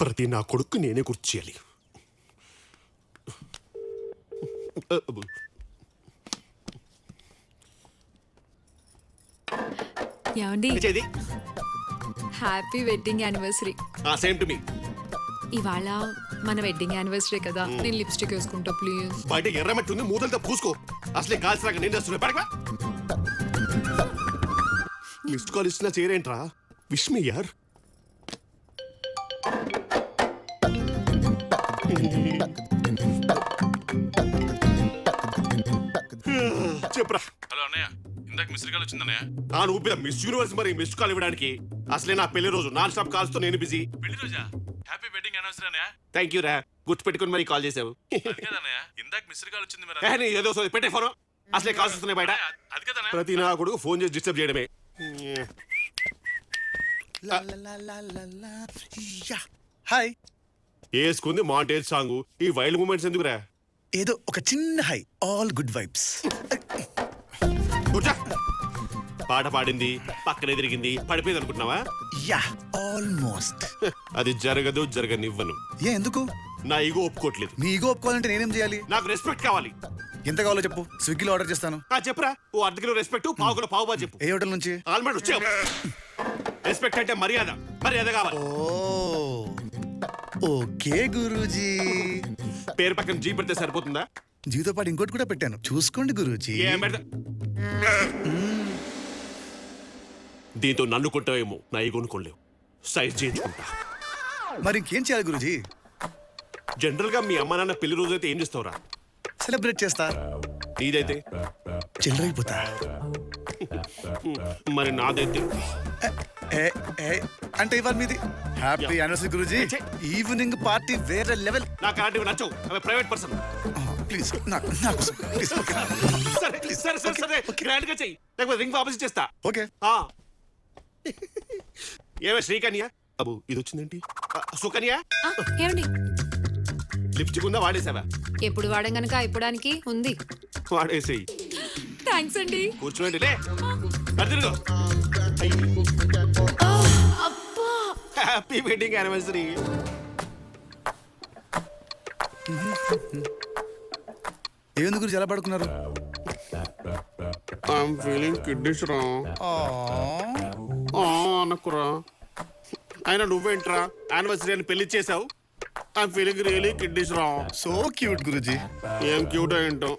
ప్రతి నా కొడుకు నేనే కూర్చేయాలి. ఏమండి, happy wedding anniversary. Same to me. ఇవాళ మన వెడ్డింగ్ యానివర్సరీ కదా, నేను లిప్స్టిక్ వేసుకుంటా ప్లీజ్. బయట ఎర్రమట్టి ఉంది, మూతలతో పూసుకో. అసలే కాల్సినాక నేను చేస్తున్నా. పడక మిస్డ్ కాల్ ఇస్తున్నా చేయరేంట్రా? విష్ మీ యార్. చెప్పరా. హలో అన్నయ్య, ఇందాక మిస్డ్ కాల్ వచ్చిందన్నయ్య. నువ్వు మిస్ యూనివర్స్ మరి మిస్డ్ కాల్ ఇవ్వడానికి. అసలే నా పెళ్లి రోజు, నాన్ స్టాప్ కాల్స్ తో నేను బిజీ. పెళ్లి రోజా? హ్యాపీ వెడ్డింగ్ యానివర్సరీ అన్నయ్య. థ్యాంక్ యూ రా, గుర్తు పెట్టుకుని మరి కాల్ చేసావు. అది కదన్నయ్య, ఇందాక మిస్డ్ కాల్ వచ్చింది మరి. ఏదో పెట్టే ఫోన్. అసలే కాల్స్ వస్తున్నాయి బయట. అది కదన్నయ్య. ప్రతి నా కొడుకు ఫోన్ చేసి డిస్టర్బ్ చేయడమే. హాయ్. వేసుకుంది మాంటేజ్ సాంగ్. ఈ వైల్డ్ మూమెంట్స్ ఎందుకురా? ఏదో ఒక చిన్న హై, ఆల్ గుడ్ వైబ్స్. కూర్చో. పాట పాడింది, పక్కనే తిరిగింది, పడిపోయింది అనుకుంటున్నావా? Yeah, almost. అది జరగదు, జరగనివ్వను. ఎందుకు? నా ఈగో ఒప్పుకోవట్లేదు. నీ ఈగో ఒప్పుకోవాలంటే నేనేం చేయాలి? నాకు రెస్పెక్ట్ కావాలి. ఎంత కావాలో చెప్పు, స్విగ్గీలో ఆర్డర్ చేస్తాను. చెప్పరా. ఓ అర్ధ కిలో రెస్పెక్ట్, పావు కిలో పావు బా చెప్పు. ఏ హోటల్ నుంచి? ఆల్మండ్ వచ్చావు. రెస్పెక్ట్ అంటే మర్యాద, మర్యాద కావాలి. ఓకే గురూజీ. పేరు పక్కన జీ పెడితే సరిపోతుందా? జీతో పాటు ఇంకోటి కూడా పెట్టాను, చూసుకోండి గురూజీ. ఏం పెడతా? దీంతో నన్ను కొంటావేమో, నా ఈగోను కొనలేవు. సైజ్ చేయించుకుంటా. మరి ఇంకేం చేయాలి గురూజీ? జనరల్ గా మీ అమ్మ నాన్న పెళ్లి రోజు అయితే ఏం చేస్తావురా? సెలబ్రేట్ చేస్తా. నీదైతే? చిల్లరైపోతా. మరి నాదైతే? అంటే ఇవాళ మీది. Happy anniversary Guruji. Evening party వేరే లెవెల్. నాకు అలాంటివి నచ్చవు, అవి ప్రైవేట్ పర్సన్. ప్లీజ్ సరే గ్రాండ్ గా చెయ్యి, లేకపోతే రింగ్ వాపస్ చేస్తా. ఓకే. ఏమే శ్రీకన్య? అబ్బు ఇది వచ్చిందేంటి? సుకన్య, ఏమండి, లిప్స్టిక్ ఉందా? వాడేసావా? ఎప్పుడు వాడం గనక అయిపోవడానికి ఉంది. వాడేసేయి. థ్యాంక్స్ అండి. కూర్చోండి. లే అదిగో. Happy wedding anniversary. ఏంది గురించి ఎలా పడుకున్నారు? ఐఎమ్ ఫీలింగ్ కిడ్నీస్ రా. అనకురా. అయినా నువ్వేంట్రా యానివర్సరీ అని పెళ్లి చేసావు? ఐఎమ్ ఫీలింగ్ రియలీ కిడ్నీస్ రా. So cute Guruji. ఏం క్యూట్ ఏంటో.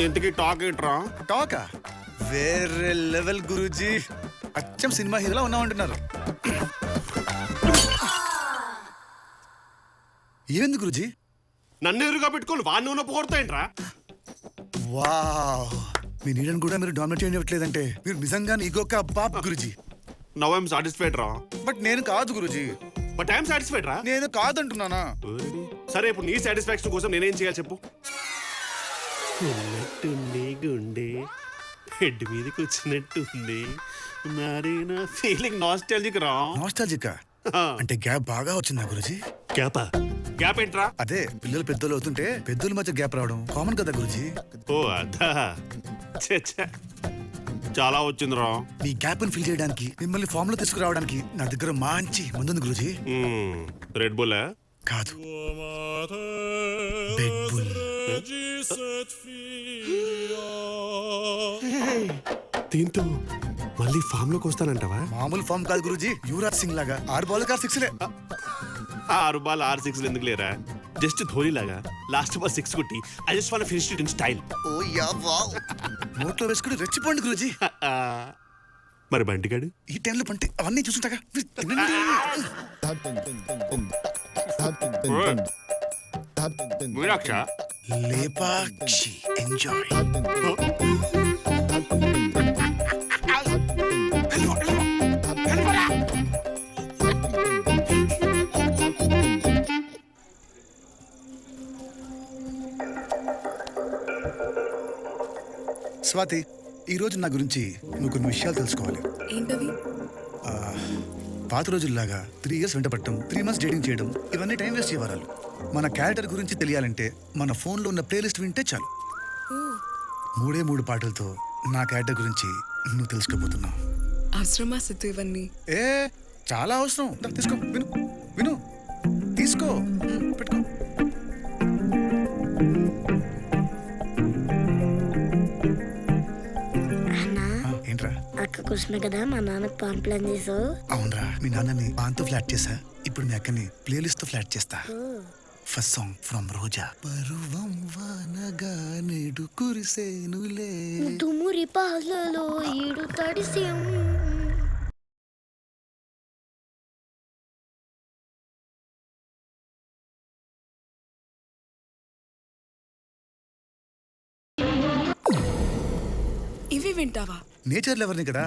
ఇంతకీ టాక్ ఏంట్రా? టాకా వేరే లెవెల్ గురూజీ. అచ్చం సినిమా హీరోలా ఉన్నామంటున్నారు. ఏంది గురూజీ? నన్ను ఎదురుగా పెట్టుకోవాలి, వాడిని ఉన్న పోగొడతాయంట్రా. వావ్, మీ నీడని కూడా మీరు డామినేట్ చేయట్లేదంటే మీరు నిజంగానే ఈగోక బాబ్ గురూజీ. నవ్ ఐఎమ్ సాటిస్ఫైడ్ రా. బట్ నేను కాదు గురూజీ. బట్ ఐఎమ్ సాటిస్ఫైడ్ రా. నేను కాదంటున్నానా? సరే ఇప్పుడు నీ సాటిస్ఫాక్షన్ కోసం నేనేం చేయాలి చెప్పు? ఉన్నట్టుంది గుండె హెడ్ మీదకి వచ్చినట్టుంది. మరి నా ఫీలింగ్ నాస్టాలజిక్ రా. నాస్టాలజికా? అంటే గ్యాప్ బాగా వచ్చిందా గురూజీ? గ్యాపా? గ్యాప్ ఏంట్రా? అదే పిల్లలు పెద్దోళ్ళు అవుతుంటే పెద్దోళ్ళ మధ్య గ్యాప్ రావడం కామన్ కదా గురూజీ. ఓ అదా. చాలా వచ్చిందిరా. మీ గ్యాప్ ని ఫిల్ చేయడానికి, మిమ్మల్ని ఫామ్ లో తీసుకురావడానికి నా దగ్గర మంచి మందుంది గురూజీ. రెడ్ బుల్ కాదు, బెడ్ బుల్. దీంతో మళ్ళీ ఫామ్ లోకి వస్తానంటావా? మామూలు ఫామ్ కాదు గురూజీ, యువరాజ్ సింగ్ లాగా 6 బాల్ 6 లే. 6 బాల్ 6 6 ఎందుకు లేరా? జస్ట్ ధోని లాగా లాస్ట్ బాల్ 6 కొట్టి I just want finish it in style. Oh yeah wow. నోట్లో వేసుకుని రెచ్చిపోండి గురూజీ. మరి బంటిగాడు? ఈ టైంలో పంటి అవన్నీ చూసుంటాగా. మీనాక్ష, లేపాక్షి ఎంజాయ్. స్వాతి, ఈరోజు నా గురించి నువ్వు కొన్ని విషయాలు తెలుసుకోవాలి. ఏంటవి? పాత రోజుల్లాగా 3 years వెంట పట్టడం, 3 months డేటింగ్ చేయడం, ఇవన్నీ టైం వేస్ట్ చేయవరాలు. మన క్యారెక్టర్ గురించి తెలియాలంటే మన ఫోన్లో ఉన్న ప్లేలిస్ట్ వింటే చాలు. 3 పాటలతో నా క్యారెక్టర్ గురించి నువ్వు తెలుసుకోబోతున్నావు. అవసరమా సిద్ధు ఇవన్నీ? చాలా అవసరం. దా, తీసుకో, విను విను, తీసుకో, పెట్టుకో. అన్నా ఏంట్రా? అక్క కోసమే కదా మా నాన్నకు పాన్ ప్లాన్ చేసావు. అవునరా, మీ నాన్నని పాన్తో ఫ్లాట్ చేసా, ఇప్పుడు మీ అక్కని ప్లేలిస్ట్ తో ఫ్లాట్ చేస్తా. ఫస్ట్ సాంగ్ ఫ్రమ్ రోజా. పరువం వానగా నేడు కురిసేనులే. తుమ్మురి పాలలో ఈడు తడిసేం. ఇవి వింటావా? నేచర్ లవర్ని కదా.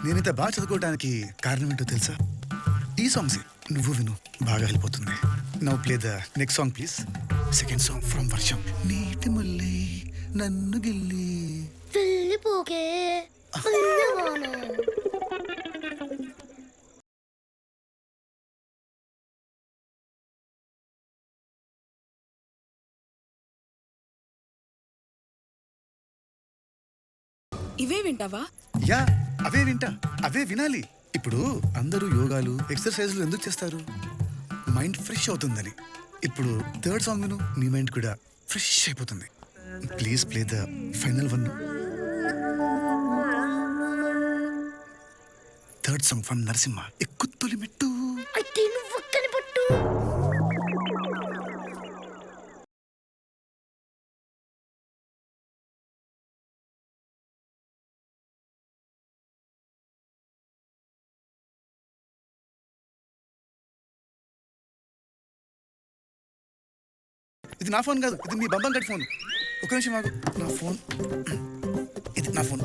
నేనింత బాగా చదువుకోవడానికి కారణం ఏంటో తెలుసా? ఈ సాంగ్స్ నువ్వు విను, బాగా హెల్ప్ అవుతుంది. Now play the next song please. Second song from వర్షం. నీటి మళ్ళీ నన్ను గిల్లి. వెళ్ళిపోకే ఇవే వింటావా? యా, అవే వింటా, అవే వినాలి. ఇప్పుడు అందరూ యోగాలు ఎక్సర్సైజ్లు ఎందుకు చేస్తారు? మైండ్ ఫ్రెష్ అవుతుందని. ఇప్పుడు థర్డ్ సాంగ్ విను, నీ మైండ్ కూడా ఫ్రెష్ అయిపోతుంది. Please play the final one. Third song from Narasimha. ఎక్కుత్తొలి మెట్టు. అయితే నువ్వు ఒక్కని పట్టు. ఇది నా ఫోన్ కాదు, ఇది మీ బంబం గడి ఫోన్. ఒక నిమిషం ఆగు. నా ఫోన్, ఇది నా ఫోన్.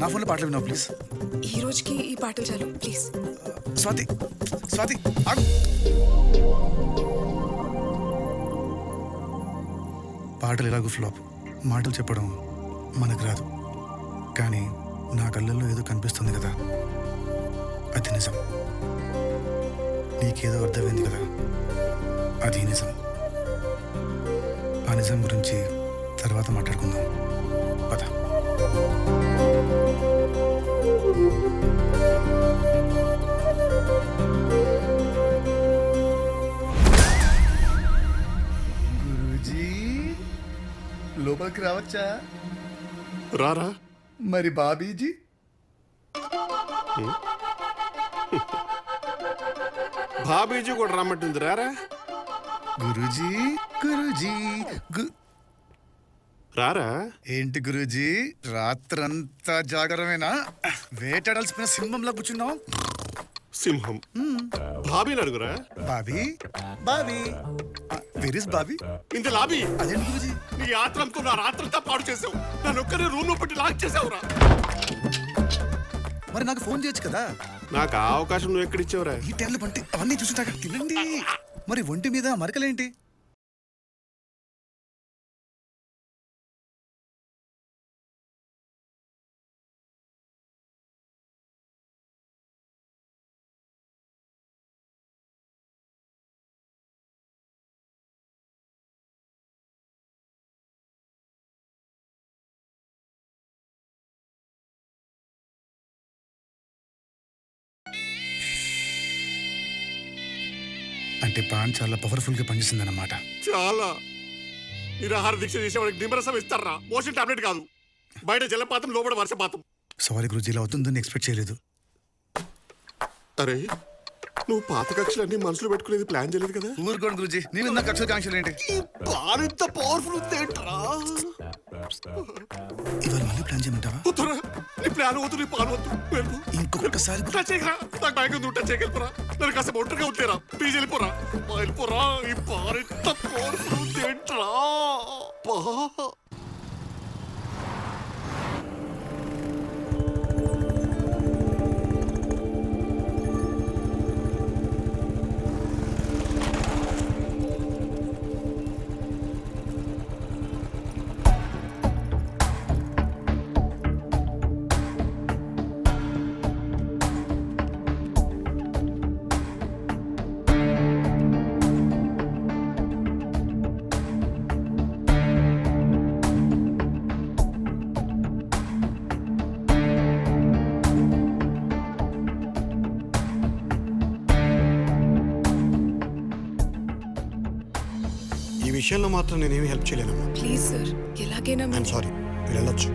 నా ఫోన్లో పాటలు విన్నావు ప్లీజ్. ఈ రోజుకి ఈ పాటలు చాలు ప్లీజ్. స్వాతి, స్వాతి ఆగు. పాటలు ఎలాగో ఫ్లాప్. మాటలు చెప్పడం మనకు రాదు, కానీ నా కళ్ళల్లో ఏదో కనిపిస్తుంది కదా, అది నిజం. నీకేదో అర్థమైంది కదా, అది నిజం. ఆ నిజం గురించి తర్వాత మాట్లాడుకుందాం. పద. గురూజీ, లోపలికి రావచ్చా? రారా. మరి బాబీజీ? బాబీజీ కూడా రమ్మంటుంది, రారా. గురూజీ, గురూజీ, రారా. ఏంటి గురూజీ, రాత్రంతా జాగరమేనా? వేటాడాల్సిన సింహంలా కూర్చున్నావు. సింహం బాబీని అడుగురా. Bobby, Bobby, where is Bobby? ఇంత లాబీ. అదేంటి గురూజీ? నీ ఆత్రంతో నా రాత్రంతా పాడు చేసావు. నన్ను ఒక్కరే రూమ్ లో పెట్టి లాక్ చేసావురా. మరి నాకు ఫోన్ చేయొచ్చు కదా. నాకు ఆ అవకాశం నువ్వు ఎక్కడిచ్చావురా? ఈ టైంలో పంటే అవన్నీ చూసుంటాక తినండి. మరి ఒంటి మీద మరకలేంటి? అంటే పాన్ చాలా పవర్ఫుల్ గా పనిచేసిందన్నమాట. చాలా. నిరాహార దీక్ష చేసేవాడికి నిమ్మరసం ఇస్తారా? మోషన్ టాబ్లెట్ కాదు. బయట జలపాతం, లోపల వర్షపాతం. సారీ గురూజీ, ఇలా అవుతుందని ఎక్స్పెక్ట్ చేయలేదు. అరే, నువ్వు పాత కక్షలన్నీ మనసులో పెట్టుకునేది ప్లాన్ చేయలేదు కదా? ఊరుకోండి గురూజీ, నేను నా కక్షల కాంక్షలు ఏంటి? ఇంత పవర్ఫుల్ ఉందేంట్రా? ఇవాళ మళ్ళీ ప్లాన్ చేయమంటావా? వద్దురా, నీ ప్లాన్ వద్దు, నీ పాలు వద్దు. వెళ్ళు. ఇంకొకసారి టచ్ చేయరా. నాకు భయంగా ఉంది, టచ్ చేయగలిపోరా. నన్ను కాస్త ఒంటరిగా ఉంటేరా. ప్లీజ్ వెళ్ళిపోరా, వెళ్ళిపోరా. ఈ పాలు ఇంత పవర్ఫుల్ ఉందేంట్రా? విషయంలో మాత్రం నేనేమి హెల్ప్ చేయలేనమ్మా. ప్లీజ్ సార్, ఎలాగైనా ఐఎమ్ సారీ, మీరు వెళ్ళొచ్చు.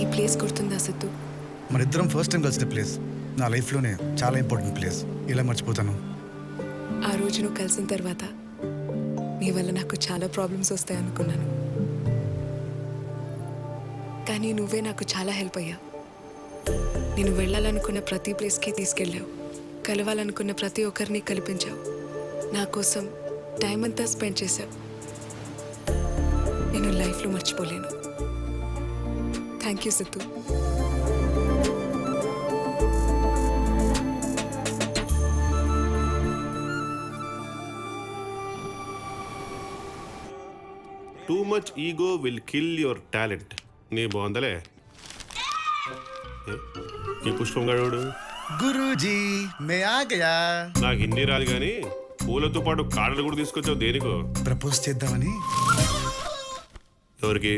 ఈ ప్లేస్ గుర్తుందా సిద్ధు? మన ఇద్దరం ఫస్ట్ టైం కలిసిన ప్లేస్ నా లైఫ్లోనే చాలా ఇంపార్టెంట్ ప్లేస్. ఇలా మర్చిపోతాను? ఆ రోజు నువ్వు కలిసిన తర్వాత నీ వల్ల నాకు చాలా ప్రాబ్లమ్స్ వస్తాయి అనుకున్నాను, కానీ నువ్వే నాకు చాలా హెల్ప్ అయ్యావు. నేను వెళ్ళాలనుకున్న ప్రతి ప్లేస్కి తీసుకెళ్ళావు, కలవాలనుకున్న ప్రతి ఒక్కరిని కల్పించావు, నా కోసం టైం అంతా స్పెండ్ చేశావు. నేను లైఫ్లో మర్చిపోలేను. Thank you Siddhu. Too much ego will kill your talent. నీ బాగుందలే ఈ పుష్పం గడువుడు. గురూజీ మే ఆ గయా. నాకు హిందీ రాదు కానీ పూలతో పాటు కాడలు కూడా తీసుకొచ్చావు దేనికో? ప్రపోజ్ చేద్దామని. ఎవరికి?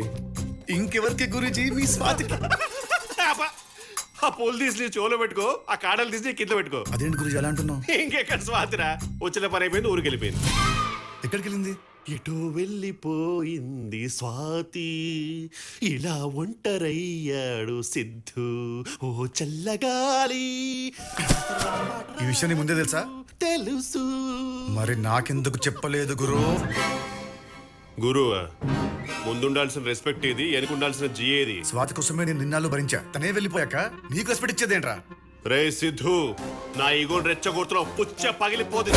ఇంకెవరికి గురూజీ? మీ స్వాతికి. ఆ పూలు తీసి నీ చెవులో పెట్టుకో, ఆ కాడలు తీసి నీ కింద పెట్టుకో. అదేంటి గురూజీ అలా అంటున్నావు? ఇంకెక్కడ స్వాతిరా, వచ్చిన పని అయిపోయింది, ఊరికి వెళ్ళిపోయింది. ఎక్కడికి వెళ్ళింది? ఎటు వెళ్ళిపోయింది స్వాతి, ఇలా ఒంటరయ్యాడు సిద్ధు, ఓ చల్లగాలి. ఈ విషయం నీకు ముందే తెలుసా? తెలుసు. మరి నాకెందుకు చెప్పలేదు గురు? గురువా, ముందుండాల్సిన రెస్పెక్ట్ ఏది, వెనుకుండాల్సిన జీ ఏది? స్వాతి కోసమే నేను నిన్నాళ్ళు భరించా, తనే వెళ్ళిపోయాక నీకు రెస్పెక్ట్ ఇచ్చేదేంట్రా? రే సిద్ధు, నా ఈగోని రెచ్చగొడుతున్నావు, పుచ్చ పగిలిపోదు.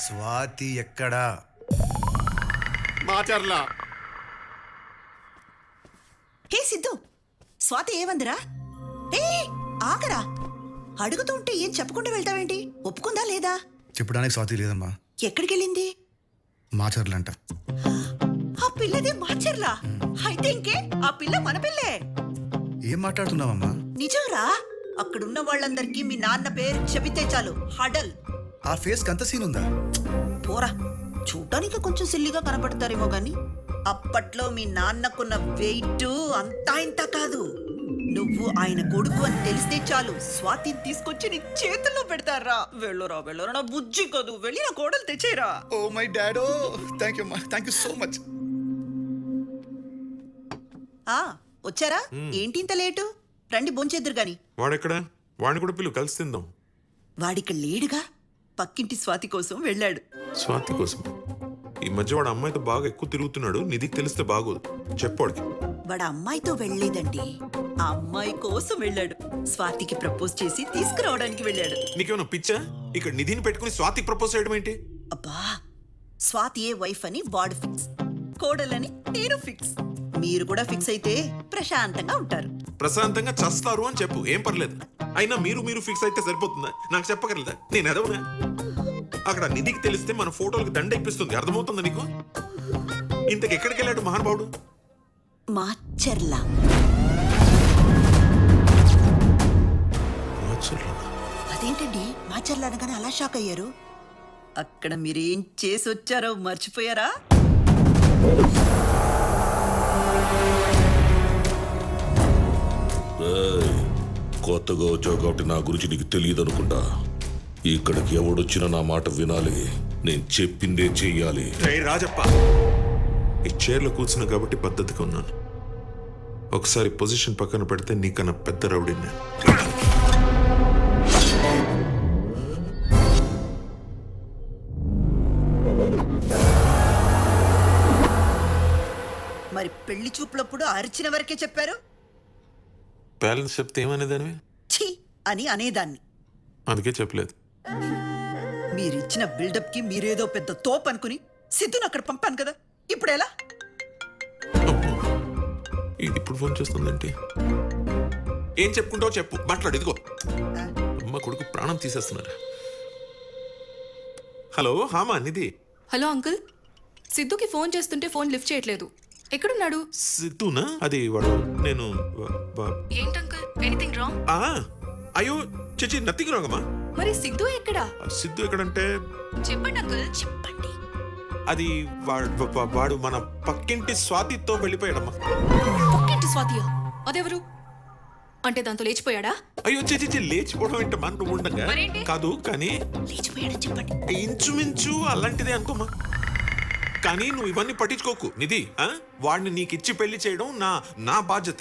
స్వాతి ఎక్కడా? మాచర్లా. హే సిద్ధు, స్వాతి ఏమందిరా? ఏ ఆగరా, అడుగుతుంటే ఏం చెప్పకుండా వెళ్తావేంటి? ఒప్పుకుందా లేదా? చెప్పడానికి స్వాతి లేదమ్మా. ఎక్కడికెళ్ళింది? మాచర్లంట. ఆ పిల్లదే మాచర్లా? అయితే ఇంకే, ఆ పిల్ల మన పిల్లే. ఏం మాట్లాడుతున్నావమ్మా? నిజంరా, అక్కడున్న వాళ్ళందరికీ మీ నాన్న పేరు చెబితే చాలు హడల్. ఆ ఫేస్ కి అంత సీన్ ఉందా? పోరా, చూడ్డానికి కొంచెం సిల్లిగా కనపడతారేమో గాని అప్పట్లో మీ నాన్నకున్న వెయిట్ అంతా ఇంత కాదు. నువ్వు ఆయన కొడుకు అని తెలిస్తే చాలు స్వాతిని తీసుకొచ్చి నీ చేతుల్లో పెడతారా. వెళ్ళరా వెళ్ళరా, నా బుజ్జి కదూ, వెళ్ళి నా కోడలు తెచ్చేరా. ఓ మై డాడో, థ్యాంక్ యూ అమ్మా, థ్యాంక్ యూ సో మచ్. ఆ వచ్చారా? ఏంటి ఇంత లేటు? రండి భోంచేద్దురు గాని. వాడెక్కడ? వాడిని కూడా పిలువు, కలిసి తిందాం. వాడిక లేడుగా, పక్కింటి స్వాతి కోసం వెళ్ళాడు. స్వాతి కోసం? ఈ మధ్య వాడు అమ్మాయితో బాగా ఎక్కువ తిరుగుతున్నాడు, నిధికి తెలిస్తే బాగోదు, చెప్పాడికి. వాడు అమ్మాయితో వెళ్ళలేదండి, ఆ అమ్మాయి కోసం వెళ్ళాడు. స్వాతికి ప్రపోజ్ చేసి తీసుకురావడానికి వెళ్ళాడు. నీకేమన్నా పిచ్చా? ఇక్కడ నిధిని పెట్టుకుని స్వాతికి ప్రపోజ్ చేయడం ఏంటి? అబ్బా, స్వాతి ఏ వైఫ్ అని వాడు ఫిక్స్, కోడలని నేను ఫిక్స్. మీరు కూడా ఫిక్స్ అయితే ప్రశాంతంగా ఉంటారు. ప్రశాంతంగా చస్తారు అని చెప్పు, ఏం పర్లేదు. అయినా మీరు ఫిక్స్ అయితే సరిపోతుందా? నాకు చెప్పగలదా? నేను ఎదవనా? అక్కడ నిధికి తెలిస్తే మన ఫోటోలకు దండ ఎక్కిస్తుంది, అర్థమవుతుందా నీకు? ఇంతకు ఎక్కడికి వెళ్ళాడు మహానుభావుడు? మాచర్లా. అదేంటండి మాచర్ల అనగానే అలా షాక్ అయ్యారు? అక్కడ మీరేం చేసి వచ్చారో మర్చిపోయారా? కొత్తగా వచ్చావు కాబట్టి నా గురించి నీకు తెలియదు అనుకుంటా. ఇక్కడికి ఎవడొచ్చినా నా మాట వినాలి, నేను చెప్పిందే చెయ్యాలి. రాజప్ప, ఈ చైర్లో కూర్చున్నా కాబట్టి పద్ధతిగా ఉన్నాను. ఒకసారి పొజిషన్ పక్కన పెడితే నీకన్నా పెద్ద రౌడీని. మరి పెళ్లి చూపులప్పుడు అరిచిన వరకే చెప్పారు. బ్యాలెన్స్ చెప్తే ఏమనేదానివి? ఛీ అని అనేదాన్ని. అందుకే చెప్పలేదు. మీరిచ్చిన బిల్డప్ కి మీరేదో పెద్ద తోపు అనుకుని సిద్ధుని అక్కడ పంపాను కదా, ఇప్పుడు ఎలా? ఇది ఇప్పుడు ఫోన్ చేస్తుందంటే ఏం చెప్పుకుంటావో చెప్పు, మాట్లాడు. ఇదిగో అమ్మ కొడుకు ప్రాణం తీసేస్తున్నారు. హలో హామా నిధి. హలో అంకుల్, సిద్ధుకి ఫోన్ చేస్తుంటే ఫోన్ లిఫ్ట్ చేయట్లేదు. ఎక్కడున్నాడు? సిద్ధునా? అది వాడు నేను ఏంటి అంకుల్, ఎనీథింగ్ రాంగ్? ఆ, అయ్యో చచ్చి నథింగ్ రాంగ్ అమ్మా. మరి సిద్ధు ఎక్కడా? సిద్ధు ఎక్కడంటే చెప్పండి అంకుల్, చెప్పండి. అది వాడు మన పక్కింటి స్వాతితో వెళ్ళిపోయాడమ్మా. పక్కింటి స్వాతియా? అదెవరు? అంటే దాంతో లేచిపోయాడా? అయ్యో చచ్చి లేచిపోవడం ఏంటమ్మా నువ్వు ఉండగా? మరేంటి? కాదు కానీ లేచిపోయాడని చెప్పండి. ఇంచుమించు అలాంటిదే అనుకోమా. కానీ నువ్వు ఇవన్నీ పట్టించుకోకు నిధి. వాడిని నీకు ఇచ్చి పెళ్లి చేయడం నా బాధ్యత.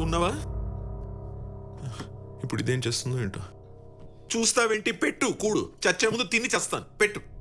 ఉన్నావా? ఇప్పుడు ఇదేం చేస్తుందో ఏంటో. చూస్తావేంటి? పెట్టు కూడు. చచ్చే ముందు తిని చేస్తాను. పెట్టు.